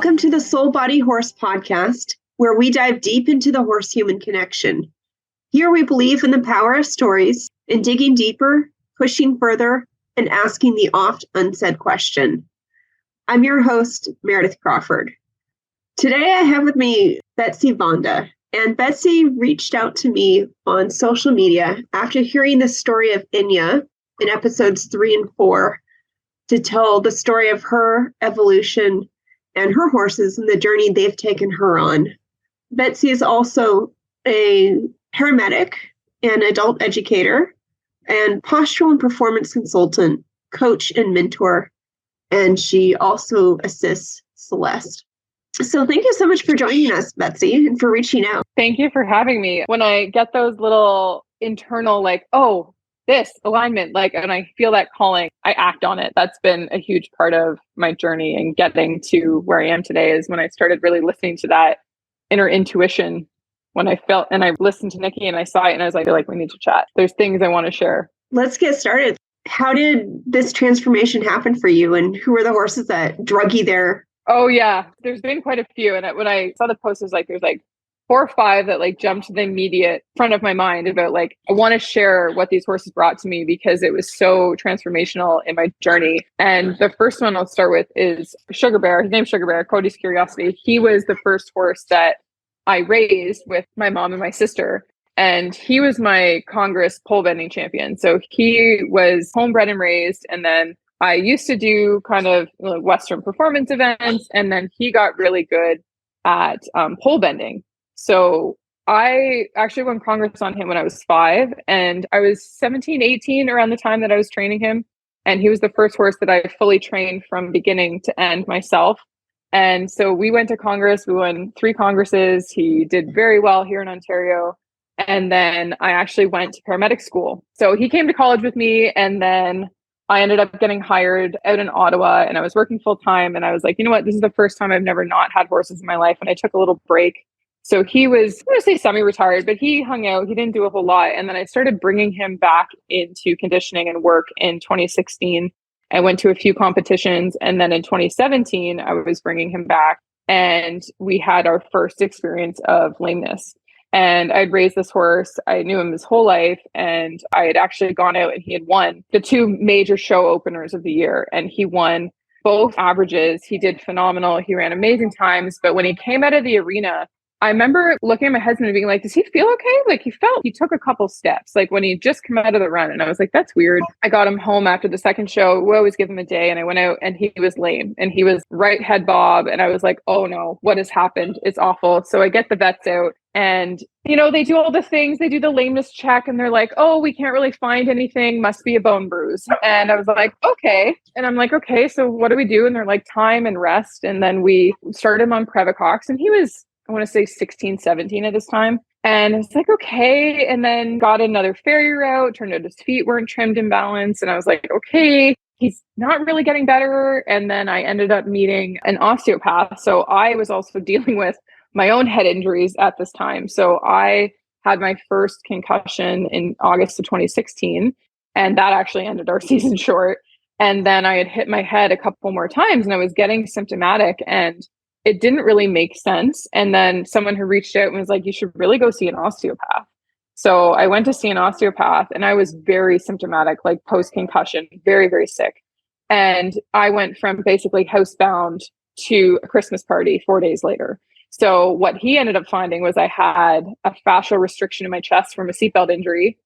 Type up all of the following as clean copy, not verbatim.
Welcome to the SoulBodyHorse podcast, where we dive deep into the horse-human connection. Here we believe in the power of stories, in digging deeper, pushing further, and asking the oft unsaid question. I'm your host, Meredith Crawford. Today I have with me Betsy Vonda, and Betsy reached out to me on social media after hearing the story of Inya in episodes 3 and 4 to tell the story of her evolution and her horses and the journey they've taken her on. Betsy is also a paramedic, an adult educator, and postural and performance consultant, coach and mentor, and she also assists Celeste. So thank you so much for joining us, Betsy, and for reaching out. Thank you for having me. When I get those little internal, this alignment, and I feel that calling, I act on it. That's been a huge part of my journey and getting to where I am today is when I started really listening to that inner intuition. When I felt, and I listened to Nikki and I saw it and I was like, we need to chat. There's things I want to share. Let's get started. How did this transformation happen for you, and who were the horses that drug you there? Oh yeah, there's been quite a few. And when I saw the post, there's 4 or 5 that jumped to the immediate front of my mind about I want to share what these horses brought to me because it was so transformational in my journey. And the first one I'll start with is Sugar Bear. His name's Sugar Bear, Cody's Curiosity. He was the first horse that I raised with my mom and my sister. And he was my Congress pole bending champion. So he was homebred and raised. And then I used to do kind of Western performance events. And then he got really good at pole bending. So I actually won Congress on him when I was 5, and I was 17, 18 around the time that I was training him. And he was the first horse that I fully trained from beginning to end myself. And so we went to Congress, we won 3 Congresses. He did very well here in Ontario. And then I actually went to paramedic school. So he came to college with me, and then I ended up getting hired out in Ottawa, and I was working full time. And I was like, you know what, this is the first time I've never not had horses in my life. And I took a little break. So he was, I'm going to say semi-retired, but he hung out. He didn't do a whole lot. And then I started bringing him back into conditioning and work in 2016. I went to a few competitions. And then in 2017, I was bringing him back. And we had our first experience of lameness. And I'd raised this horse. I knew him his whole life. And I had actually gone out and he had won the 2 major show openers of the year. And he won both averages. He did phenomenal. He ran amazing times. But when he came out of the arena, I remember looking at my husband and being like, does he feel okay? He took a couple steps, when he just come out of the run. And I was like, that's weird. I got him home after the second show. We always give him a day. And I went out and he was lame and he was right head bob. And I was like, oh no, what has happened? It's awful. So I get the vets out and, they do all the things. They do the lameness check and they're like, oh, we can't really find anything. Must be a bone bruise. And I was like, okay. And I'm like, okay, so what do we do? And they're like, time and rest. And then we started him on Previcox and he was, I want to say 16, 17 at this time. And it's like, okay. And then got another farrier out, turned out his feet weren't trimmed in balance. And I was like, okay, he's not really getting better. And then I ended up meeting an osteopath. So I was also dealing with my own head injuries at this time. So I had my first concussion in August of 2016. And that actually ended our season short. And then I had hit my head a couple more times and I was getting symptomatic and it didn't really make sense. And then someone who reached out and was like, you should really go see an osteopath. So I went to see an osteopath and I was very symptomatic, post-concussion, very, very sick. And I went from basically housebound to a Christmas party 4 days later. So what he ended up finding was I had a fascial restriction in my chest from a seatbelt injury.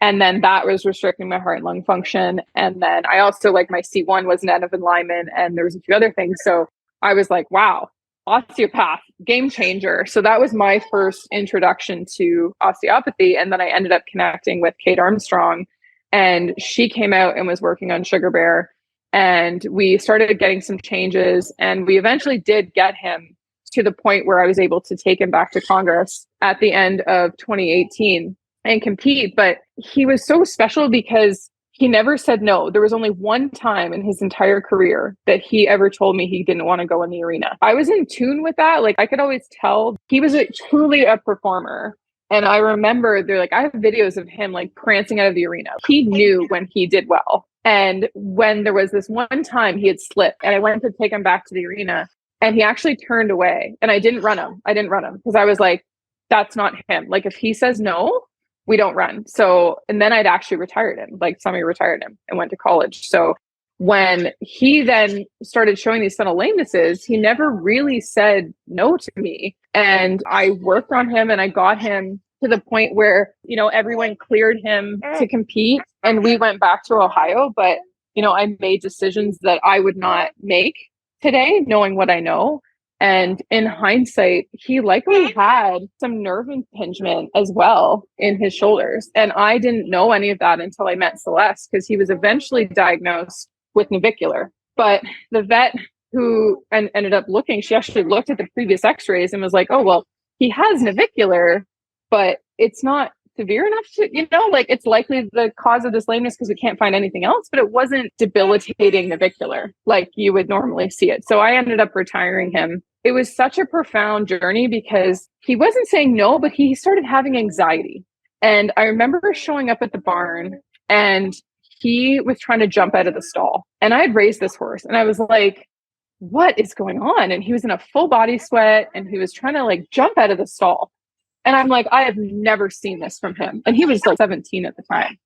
And then that was restricting my heart and lung function. And then I also, my C1 wasn't out of alignment and there was a few other things. So I was like, wow, osteopath, game changer. So that was my first introduction to osteopathy. And then I ended up connecting with Kate Armstrong and she came out and was working on Sugar Bear. And we started getting some changes and we eventually did get him to the point where I was able to take him back to Congress at the end of 2018 and compete. But he was so special because he never said no. There was only one time in his entire career that he ever told me he didn't want to go in the arena. I was in tune with that. I could always tell he was truly a performer. And I remember I have videos of him prancing out of the arena. He knew when he did well. And when there was this one time he had slipped and I went to take him back to the arena And he actually turned away, and I didn't run him. Because I was like, that's not him. Like, if he says no, we don't run. So, and then I'd actually retired him, like somebody retired him and went to college. So when he then started showing these subtle lamenesses, he never really said no to me. And I worked on him, and I got him to the point where, everyone cleared him to compete, and we went back to Ohio. But, I made decisions that I would not make today, knowing what I know. And in hindsight, he likely had some nerve impingement as well in his shoulders. And I didn't know any of that until I met Celeste, because he was eventually diagnosed with navicular. But the vet who ended up looking, she actually looked at the previous x-rays and was like, oh, well, he has navicular, but it's not severe enough to, it's likely the cause of this lameness because we can't find anything else, but it wasn't debilitating navicular like you would normally see it. So I ended up retiring him. It was such a profound journey because he wasn't saying no, but he started having anxiety. And I remember showing up at the barn, and he was trying to jump out of the stall. And I had raised this horse, and I was like, what is going on? And he was in a full body sweat, and he was trying to jump out of the stall. And I'm like, I have never seen this from him. And he was 17 at the time.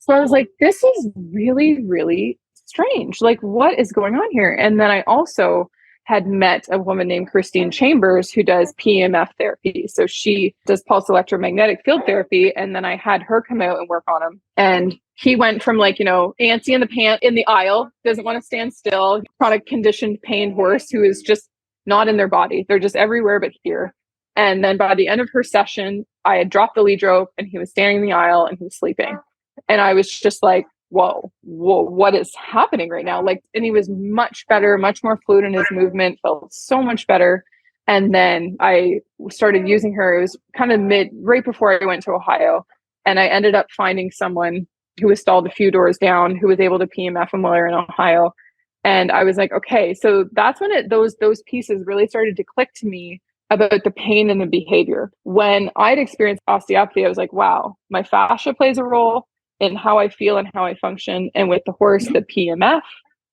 So I was like, this is really, really strange. Like, what is going on here? And then I also had met a woman named Christine Chambers who does PEMF therapy. So she does pulse electromagnetic field therapy. And then I had her come out and work on him. And he went from antsy in the pant in the aisle, doesn't want to stand still, chronic conditioned pain horse who is just not in their body. They're just everywhere but here. And then by the end of her session, I had dropped the lead rope, and he was standing in the aisle, and he was sleeping. And I was just like, whoa, what is happening right now? And he was much better, much more fluid in his movement, felt so much better. And then I started using her. It was kind of right before I went to Ohio. And I ended up finding someone who was stalled a few doors down, who was able to PMF him while they were in Ohio. And I was like, okay, so that's when those pieces really started to click to me about the pain and the behavior. When I'd experienced osteopathy, I was like, wow, my fascia plays a role in how I feel and how I function. And with the horse, the PMF,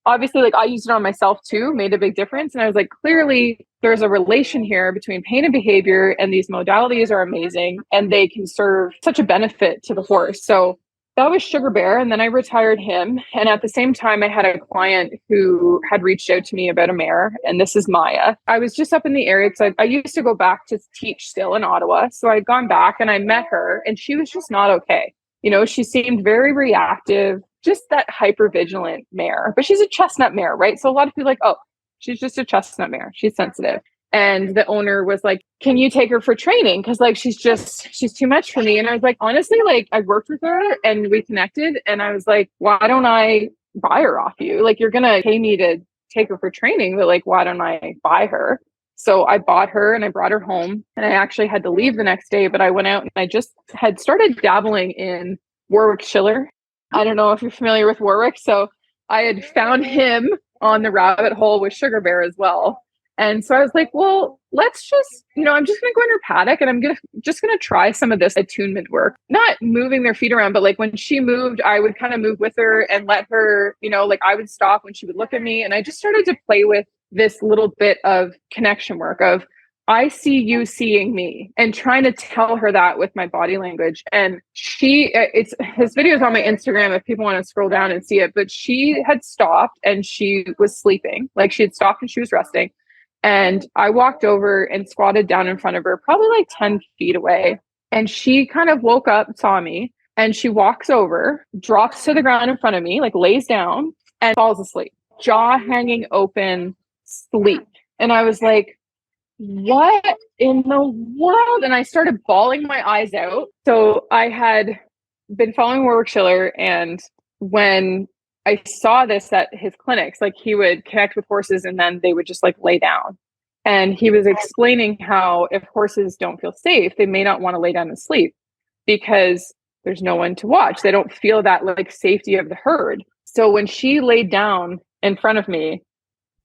obviously, I used it on myself too, made a big difference. And I was like, clearly there's a relation here between pain and behavior, and these modalities are amazing and they can serve such a benefit to the horse. So that was Sugar Bear. And then I retired him. And at the same time, I had a client who had reached out to me about a mare. And this is Maya. I was just up in the area because I used to go back to teach still in Ottawa. So I'd gone back and I met her, and she was just not okay. She seemed very reactive, just that hypervigilant mare. But she's a chestnut mare, right? So a lot of people are like, oh, she's just a chestnut mare. She's sensitive. And the owner was like, can you take her for training? Because she's too much for me. And I was like, honestly, I worked with her and we connected. And I was like, why don't I buy her off you? You're going to pay me to take her for training, but why don't I buy her? So I bought her and I brought her home, and I actually had to leave the next day, but I went out and I just had started dabbling in Warwick Schiller. I don't know if you're familiar with Warwick. So I had found him on the rabbit hole with Sugar Bear as well. And so I was like, well, let's just, I'm just going to go in her paddock, and I'm just going to try some of this attunement work, not moving their feet around, but when she moved, I would kind of move with her and let her, I would stop when she would look at me. And I just started to play with this little bit of connection work of, I see you seeing me, and trying to tell her that with my body language. And his video is on my Instagram if people want to scroll down and see it, but she had stopped and she was sleeping. She had stopped and she was resting. And I walked over and squatted down in front of her, probably 10 feet away. And she kind of woke up, saw me, and she walks over, drops to the ground in front of me, lays down and falls asleep, jaw hanging open, sleep. And I was like, what in the world? And I started bawling my eyes out. So I had been following Warwick Schiller, and when I saw this at his clinics, he would connect with horses and then they would just lay down. And he was explaining how if horses don't feel safe, they may not want to lay down and sleep because there's no one to watch. They don't feel that safety of the herd. So when she laid down in front of me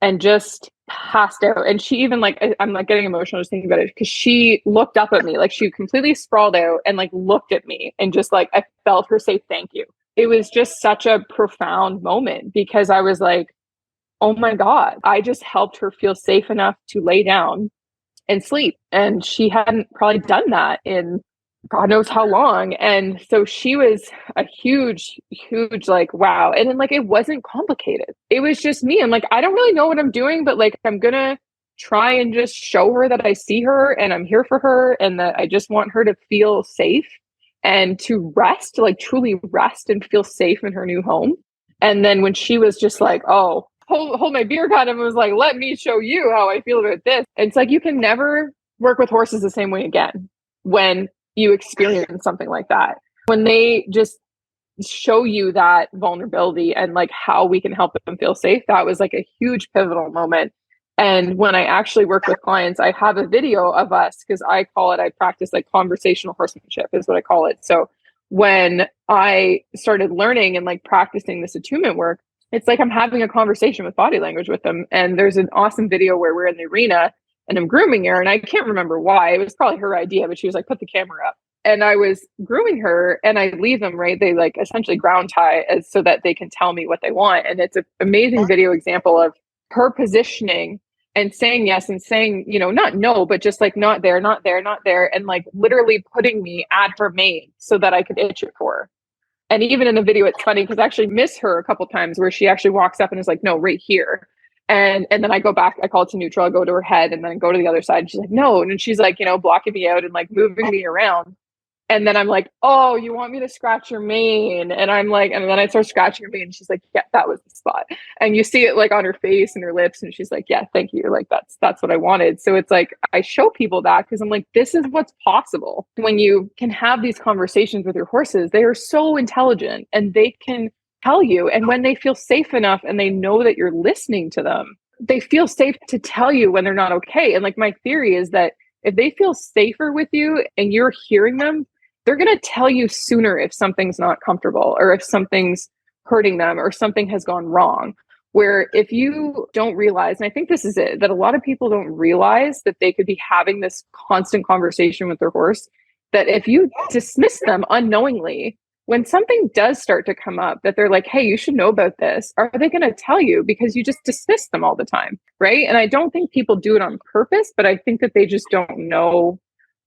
and just passed out, and she even I'm getting emotional just thinking about it, because she looked up at me, she completely sprawled out and looked at me, and just I felt her say thank you. It was just such a profound moment, because I was like, oh my God, I just helped her feel safe enough to lay down and sleep. And she hadn't probably done that in God knows how long. And so she was a huge, huge, like, wow. And then, like, it wasn't complicated. It was just me. I'm like, I don't really know what I'm doing, but like, I'm going to try and just show her that I see her and I'm here for her and that I just want her to feel safe and to rest, like truly rest and feel safe in her new home. And then when she was just like, oh, hold my beer kind of was like, let me show you how I feel about this. It's like, you can never work with horses the same way again when you experience something like that. When they just show you that vulnerability and like how we can help them feel safe, that was like a huge pivotal moment. And when I actually work with clients, I have a video of us, because I practice like conversational horsemanship is what I call it. So when I started learning and like practicing this attunement work, it's like I'm having a conversation with body language with them. And there's an awesome video where we're in the arena and I'm grooming her, and I can't remember why. It was probably her idea, but she was like, put the camera up. And I was grooming her and I leave them, right? They like essentially ground tie as so that they can tell me what they want. And it's an amazing video example of her positioning and saying yes and saying, you know, not no, but just like not there, not there, not there. And like literally putting me at her mane so that I could itch it for her. And even in the video, it's funny because I actually miss her a couple times where she actually walks up and is like, no, right here. And then I go back, I call it to neutral, I go to her head and then go to the other side. And she's like, no. And she's like, you know, blocking me out and like moving me around. And then I'm like, oh, you want me to scratch your mane? And I'm like, and then I start scratching her mane. And she's like, yeah, that was the spot. And you see it like on her face and her lips. And she's like, yeah, thank you. Like, that's what I wanted. So it's like, I show people that because I'm like, this is what's possible. When you can have these conversations with your horses, they are so intelligent and they can tell you. And when they feel safe enough and they know that you're listening to them, they feel safe to tell you when they're not okay. And like, my theory is that if they feel safer with you and you're hearing them, they're going to tell you sooner if something's not comfortable or if something's hurting them or something has gone wrong. Where if you don't realize, and I think this is it, that a lot of people don't realize that they could be having this constant conversation with their horse, that if you dismiss them unknowingly, when something does start to come up that they're like, hey, you should know about this, are they going to tell you because you just dismiss them all the time, right? And I don't think people do it on purpose, but I think that they just don't know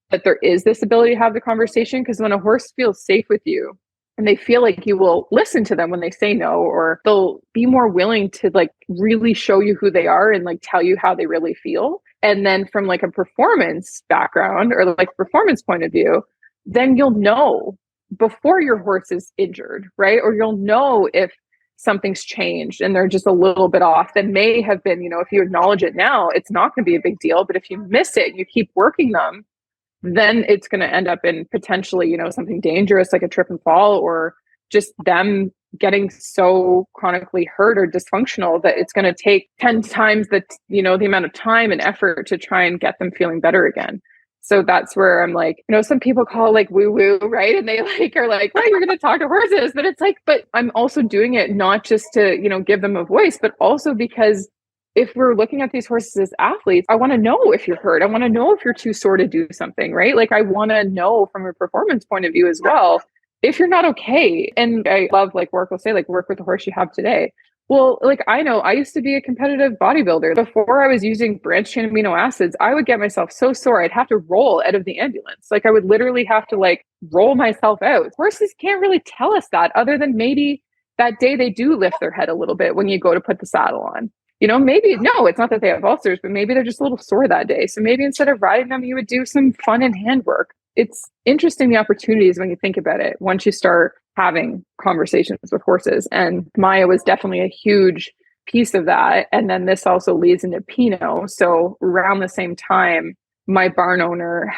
that there is this ability to have the conversation. Because when a horse feels safe with you and they feel like you will listen to them when they say no, or they'll be more willing to like really show you who they are and like tell you how they really feel. And then from like a performance background or like performance point of view, then you'll know before your horse is injured, right? Or you'll know if something's changed and they're just a little bit off. That may have been, you know, if you acknowledge it now, it's not going to be a big deal. But if you miss it, you keep working them, then it's going to end up in potentially, you know, something dangerous like a trip and fall, or just them getting so chronically hurt or dysfunctional that it's going to take 10 times the, you know, the amount of time and effort to try and get them feeling better again. So that's where I'm like, you know, some people call it like woo woo, right? And they like are like, well, you're going to talk to horses, but it's like, but I'm also doing it not just to, you know, give them a voice, but also because if we're looking at these horses as athletes, I want to know if you're hurt. I want to know if you're too sore to do something, right? Like I want to know from a performance point of view as well, if you're not okay. And I love like work will say like work with the horse you have today. Well, like I know I used to be a competitive bodybuilder. Before I was using branched chain amino acids, I would get myself so sore, I'd have to roll out of the ambulance. Like I would literally have to like roll myself out. Horses can't really tell us that, other than maybe that day they do lift their head a little bit when you go to put the saddle on. You know, maybe, no, it's not that they have ulcers, but maybe they're just a little sore that day. So maybe instead of riding them, you would do some fun and handwork. It's interesting, the opportunities when you think about it, once you start having conversations with horses. And Maya was definitely a huge piece of that. And then this also leads into Pinot. So around the same time, my barn owner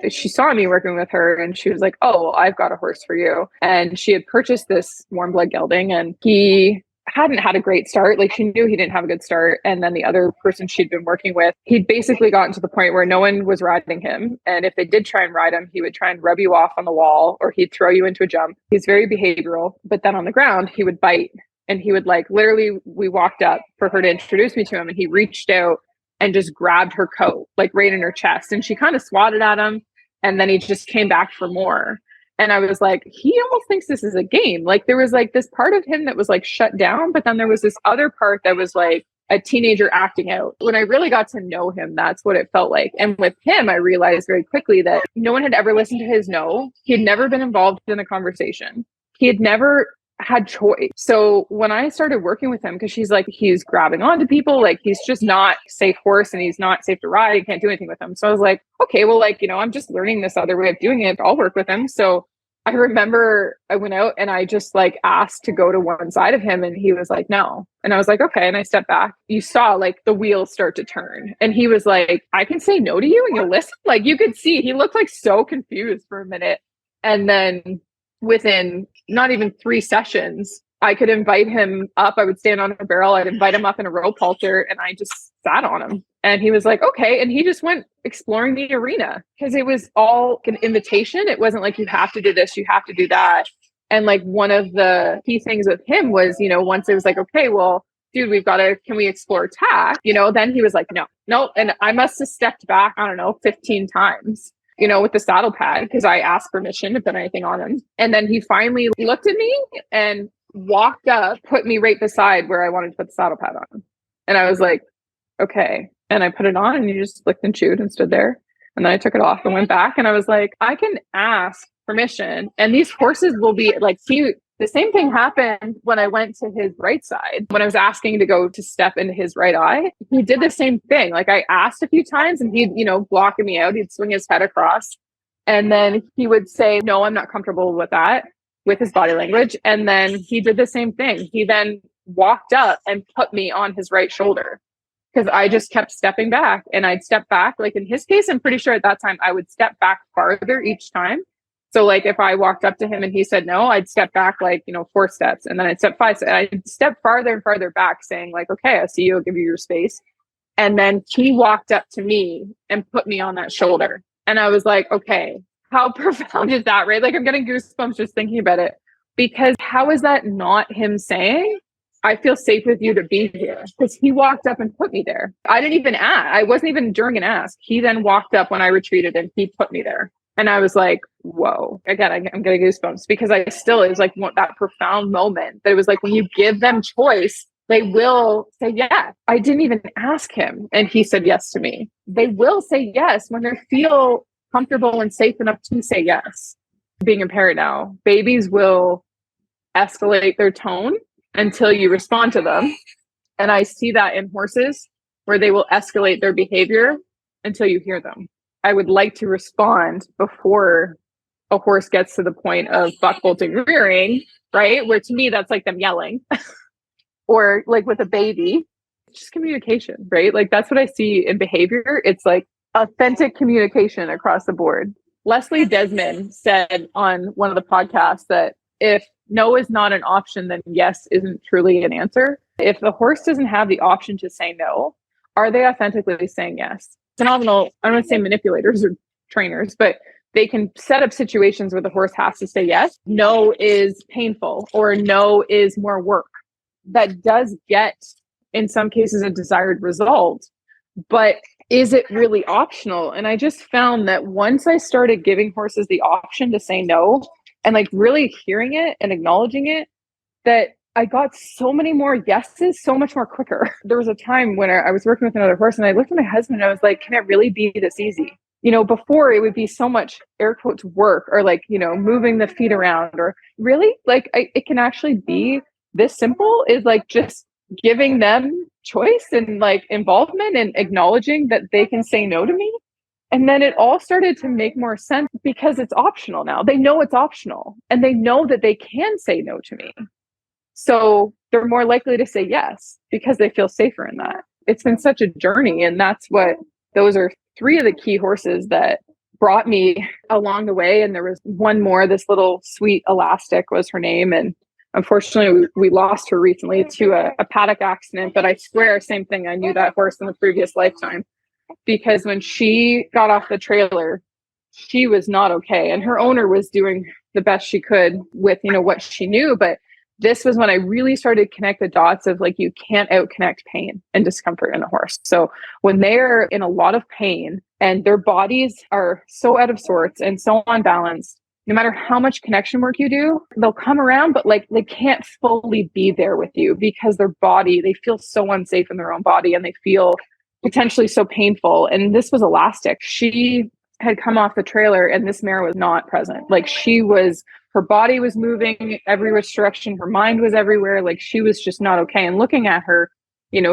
she saw me working with her and she was like, oh, I've got a horse for you. And she had purchased this warm blood gelding and he hadn't had a great start. Like she knew he didn't have a good start. And then the other person she'd been working with, he'd basically gotten to the point where no one was riding him. And if they did try and ride him, he would try and rub you off on the wall or he'd throw you into a jump. He's very behavioral, but then on the ground, he would bite and he would like, literally, we walked up for her to introduce me to him and he reached out and just grabbed her coat, like right in her chest. And she kind of swatted at him and then he just came back for more. And I was like, he almost thinks this is a game. Like there was like this part of him that was like shut down, but then there was this other part that was like a teenager acting out. When I really got to know him, that's what it felt like. And with him, I realized very quickly that no one had ever listened to his no. He had never been involved in a conversation. He had never had choice. So when I started working with him, because he's grabbing onto people, like he's just not a safe horse and he's not safe to ride. You can't do anything with him. So I was like, okay, well, like, I'm just learning this other way of doing it. I'll work with him. So I remember I went out and I just like asked to go to one side of him and he was like, no. And I was like, okay. And I stepped back. You saw like the wheels start to turn and he was like, I can say no to you and you'll listen. Like you could see, he looked like so confused for a minute. And then within not even 3 sessions, I could invite him up. I would stand on a barrel. I'd invite him up in a rope halter and I just sat on him. And he was like, okay. And he just went exploring the arena because it was all an invitation. It wasn't like, you have to do this, you have to do that. And like one of the key things with him was, once it was like, okay, well, dude, can we explore tack? Then he was like, no. And I must have stepped back, I don't know, 15 times. With the saddle pad because I asked permission to put anything on him. And then he finally looked at me and walked up, put me right beside where I wanted to put the saddle pad on. And I was like, okay. And I put it on and he just licked and chewed and stood there. And then I took it off and went back and I was like, I can ask permission. And these horses will be like, the same thing happened when I went to his right side. When I was asking to go to step into his right eye, he did the same thing. Like I asked a few times and he'd, blocking me out. He'd swing his head across and then he would say, no, I'm not comfortable with that, with his body language. And then he did the same thing. He then walked up and put me on his right shoulder because I just kept stepping back and I'd step back. Like in his case, I'm pretty sure at that time I would step back farther each time. So like if I walked up to him and he said no, I'd step back like, 4 steps and then I'd step 5 steps. I'd step farther and farther back saying like, okay, I see you, I'll give you your space. And then he walked up to me and put me on that shoulder. And I was like, okay, how profound is that, right? Like I'm getting goosebumps just thinking about it because how is that not him saying, I feel safe with you to be here? Because he walked up and put me there. I didn't even ask. I wasn't even during an ask. He then walked up when I retreated and he put me there. And I was like, whoa, again, I'm getting goosebumps because it was like that profound moment that it was like, when you give them choice, they will say yes. I didn't even ask him. And he said yes to me. They will say yes when they feel comfortable and safe enough to say yes. Being a parent now, babies will escalate their tone until you respond to them. And I see that in horses where they will escalate their behavior until you hear them. I would like to respond before a horse gets to the point of buck bolting rearing, right? Where to me, that's like them yelling or like with a baby, just communication, right? Like that's what I see in behavior. It's like authentic communication across the board. Leslie Desmond said on one of the podcasts that if no is not an option, then yes isn't truly an answer. If the horse doesn't have the option to say no, are they authentically saying yes? Phenomenal, I don't want to say manipulators or trainers, but they can set up situations where the horse has to say yes. No is painful or no is more work. That does get, in some cases, a desired result. But is it really optional? And I just found that once I started giving horses the option to say no and like really hearing it and acknowledging it, that I got so many more yeses, so much more quicker. There was a time when I was working with another horse and I looked at my husband and I was like, can it really be this easy? Before it would be so much air quotes work or like, moving the feet around or really like it can actually be this simple is like just giving them choice and like involvement and acknowledging that they can say no to me. And then it all started to make more sense because it's optional now. They know it's optional and they know that they can say no to me. So they're more likely to say yes because they feel safer in that. It's been such a journey. And those are 3 of the key horses that brought me along the way. And there was one more, this little sweet Elastic was her name. And unfortunately, we lost her recently to a paddock accident. But I swear, same thing. I knew that horse in the previous lifetime because when she got off the trailer, she was not okay. And her owner was doing the best she could with, what she knew. But this was when I really started to connect the dots of like, you can't out-connect pain and discomfort in a horse. So when they're in a lot of pain and their bodies are so out of sorts and so unbalanced, no matter how much connection work you do, they'll come around, but like they can't fully be there with you because their body, they feel so unsafe in their own body and they feel potentially so painful. And this was elastic. She had come off the trailer and this mare was not present. Like her body was moving every which direction. Her mind was everywhere. Like she was just not okay. And looking at her,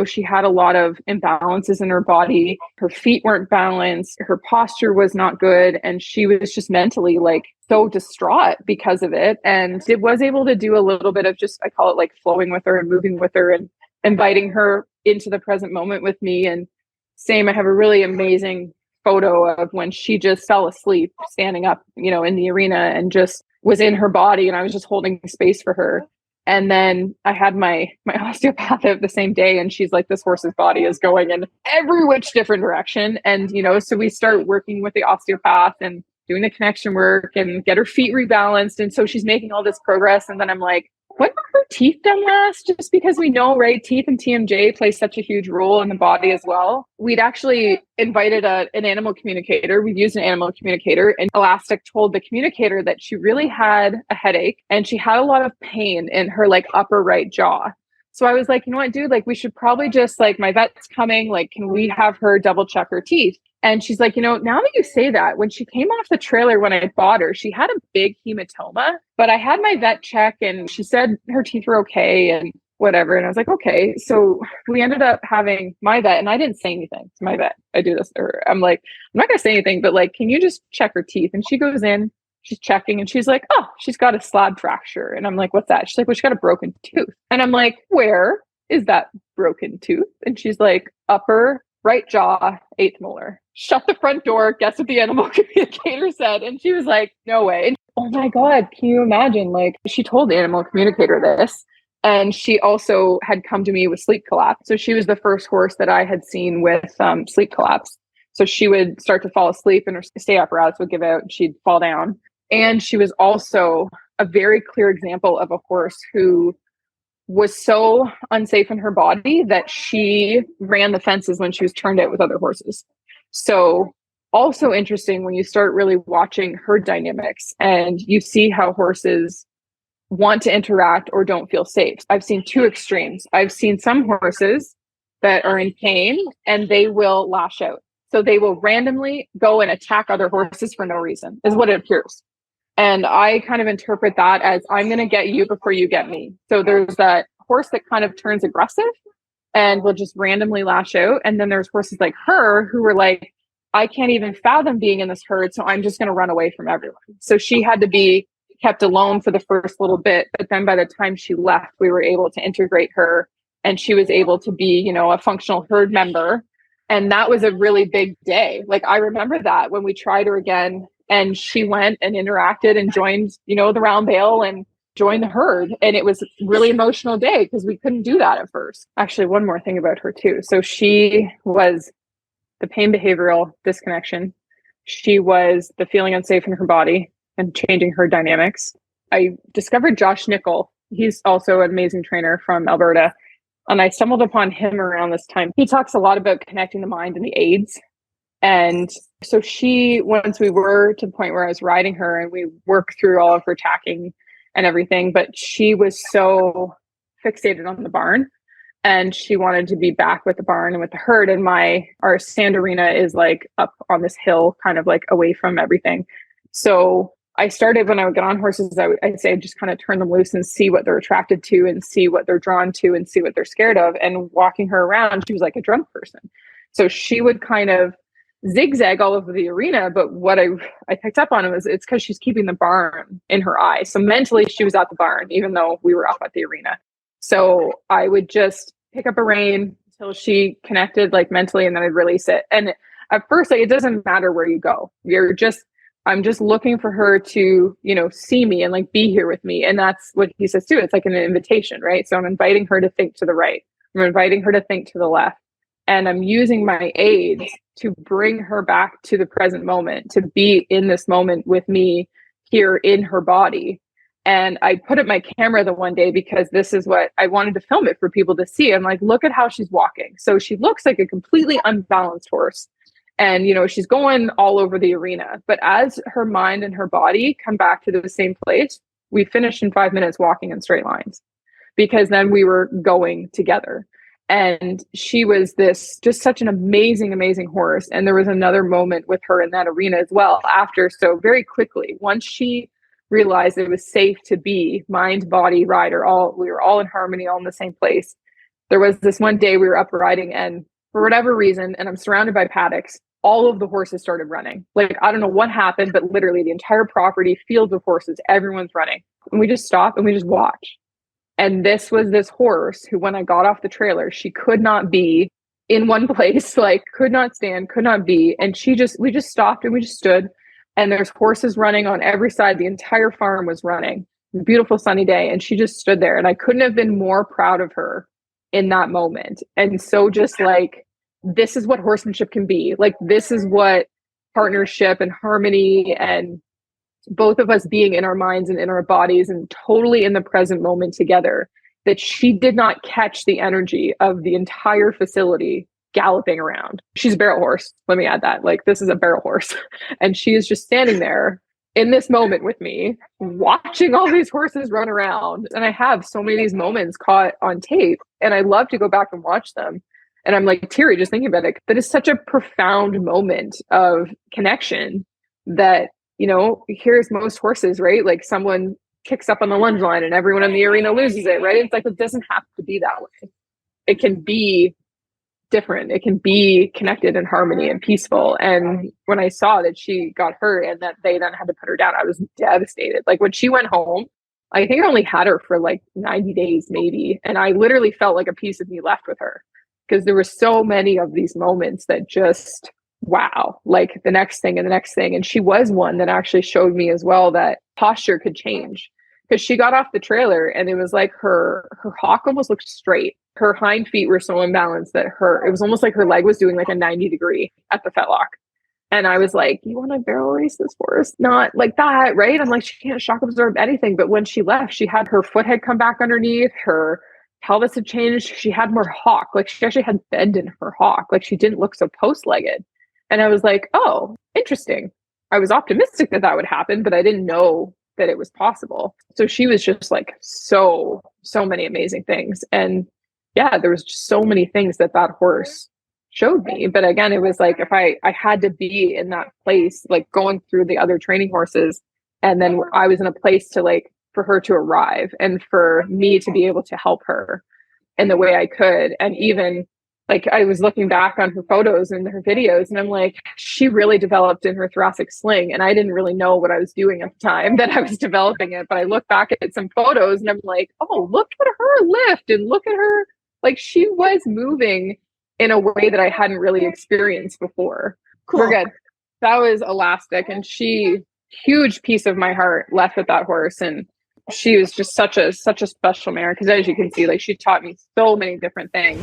she had a lot of imbalances in her body. Her feet weren't balanced. Her posture was not good. And she was just mentally like so distraught because of it. And it was able to do a little bit of just, I call it like flowing with her and moving with her and inviting her into the present moment with me. And same, I have a really amazing photo of when she just fell asleep standing up, in the arena and just was in her body. And I was just holding space for her. And then I had my osteopath out the same day and she's like, this horse's body is going in every which different direction. And, so we start working with the osteopath and doing the connection work and get her feet rebalanced. And so she's making all this progress. And then I'm like, when were her teeth done last? Just because we know, right, teeth and TMJ play such a huge role in the body as well. We'd actually invited an animal communicator. We've used an animal communicator, and Elastic told the communicator that she really had a headache and she had a lot of pain in her like upper right jaw. So I was like, you know what, dude, like we should probably just like, my vet's coming, like, can we have her double check her teeth? And she's like, now that you say that, when she came off the trailer, when I bought her, she had a big hematoma, but I had my vet check and she said her teeth were okay and whatever. And I was like, okay. So we ended up having my vet, and I didn't say anything to my vet. I do this to her. I'm like, I'm not going to say anything, but like, can you just check her teeth? And she goes in, she's checking and she's like, oh, she's got a slab fracture. And I'm like, what's that? She's like, well, she got a broken tooth. And I'm like, where is that broken tooth? And she's like, upper right jaw, 8th molar. Shut the front door. Guess what the animal communicator said? And she was like, no way. And, oh my God, can you imagine? Like, she told the animal communicator this. And she also had come to me with sleep collapse. So she was the first horse that I had seen with sleep collapse. So she would start to fall asleep and her stay apparatus would give out and she'd fall down. And she was also a very clear example of a horse who was so unsafe in her body that she ran the fences when she was turned out with other horses. So also interesting when you start really watching her dynamics and you see how horses want to interact or don't feel safe. I've seen two extremes. I've seen some horses that are in pain and they will lash out. So they will randomly go and attack other horses for no reason, is what it appears. And I kind of interpret that as I'm going to get you before you get me. So there's that horse that kind of turns aggressive and will just randomly lash out. And then there's horses like her who were like, I can't even fathom being in this herd, so I'm just going to run away from everyone. So she had to be kept alone for the first little bit. But then by the time she left, we were able to integrate her and she was able to be, a functional herd member. And that was a really big day. Like I remember that when we tried her again and she went and interacted and joined, the round bale and joined the herd. And it was a really emotional day because we couldn't do that at first. Actually, one more thing about her too. So she was the pain behavioral disconnection. She was the feeling unsafe in her body and changing her dynamics. I discovered Josh Nickel. He's also an amazing trainer from Alberta. And I stumbled upon him around this time. He talks a lot about connecting the mind and the aids. And so once we were to the point where I was riding her and we worked through all of her tacking and everything, but she was so fixated on the barn and she wanted to be back with the barn and with the herd. And our sand arena is like up on this hill, kind of like away from everything. So I started when I would get on horses, I'd say just kind of turn them loose and see what they're attracted to and see what they're drawn to and see what they're scared of. And walking her around, she was like a drunk person. So she would kind of zigzag all over the arena. But what I picked up on was it's because she's keeping the barn in her eye. So mentally she was at the barn, even though we were up at the arena. So I would just pick up a rein until she connected like mentally and then I'd release it. And at first, like, it doesn't matter where you go. I'm just looking for her to, see me and like be here with me. And that's what he says too. It's like an invitation, right? So I'm inviting her to think to the right. I'm inviting her to think to the left. And I'm using my aids to bring her back to the present moment, to be in this moment with me here in her body. And I put up my camera the one day because this is what I wanted to film it for people to see. I'm like, look at how she's walking. So she looks like a completely unbalanced horse. And, she's going all over the arena. But as her mind and her body come back to the same place, we finished in 5 minutes walking in straight lines, because then we were going together. And she was just such an amazing, amazing horse. And there was another moment with her in that arena as well after. So very quickly, once she realized it was safe to be mind, body, rider, we were all in harmony, all in the same place. There was this one day we were up riding, and for whatever reason, and I'm surrounded by paddocks, all of the horses started running. Like, I don't know what happened, but literally the entire property, fields of horses, everyone's running. And we just stop and we just watch. And this was this horse who, when I got off the trailer, she could not be in one place, like could not stand, could not be. And we just stopped and we just stood, and there's horses running on every side. The entire farm was running. Beautiful sunny day. And she just stood there, and I couldn't have been more proud of her in that moment. And so just like, this is what horsemanship can be. Like, this is what partnership and harmony and both of us being in our minds and in our bodies and totally in the present moment together, that she did not catch the energy of the entire facility galloping around. She's a barrel horse. Let me add that. Like, this is a barrel horse. And she is just standing there in this moment with me, watching all these horses run around. And I have so many of these moments caught on tape, and I love to go back and watch them. And I'm like teary just thinking about it. That is such a profound moment of connection that, here's most horses, right? Like, someone kicks up on the lunge line and everyone in the arena loses it, right? It's like, it doesn't have to be that way. It can be different. It can be connected in harmony and peaceful. And when I saw that she got hurt and that they then had to put her down, I was devastated. Like, when she went home, I think I only had her for like 90 days maybe. And I literally felt like a piece of me left with her, because there were so many of these moments that just, wow, like the next thing and the next thing. And she was one that actually showed me as well that posture could change, because she got off the trailer and it was like her hock almost looked straight. Her hind feet were so imbalanced that it was almost like her leg was doing like a 90 degree at the fetlock. And I was like, you want to barrel race this horse? Not like that, right? I'm like, she can't shock absorb anything. But when she left, she had her foot had come back underneath, her pelvis had changed. She had more hock. Like, she actually had bend in her hock. Like, she didn't look so post-legged. And I was like, oh, interesting. I was optimistic that would happen, but I didn't know that it was possible. So she was just like so many amazing things. And yeah, there was just so many things that horse showed me. But again, it was like, if I had to be in that place, like going through the other training horses, and then I was in a place to like, for her to arrive and for me to be able to help her in the way I could. And even like, I was looking back on her photos and her videos, and I'm like, she really developed in her thoracic sling. And I didn't really know what I was doing at the time that I was developing it. But I look back at some photos and I'm like, oh, look at her lift, and look at her. Like, she was moving in a way that I hadn't really experienced before. Cool. We're good. That was elastic. And huge piece of my heart left with that horse. And she was just such a special mare, because as you can see, like, she taught me so many different things.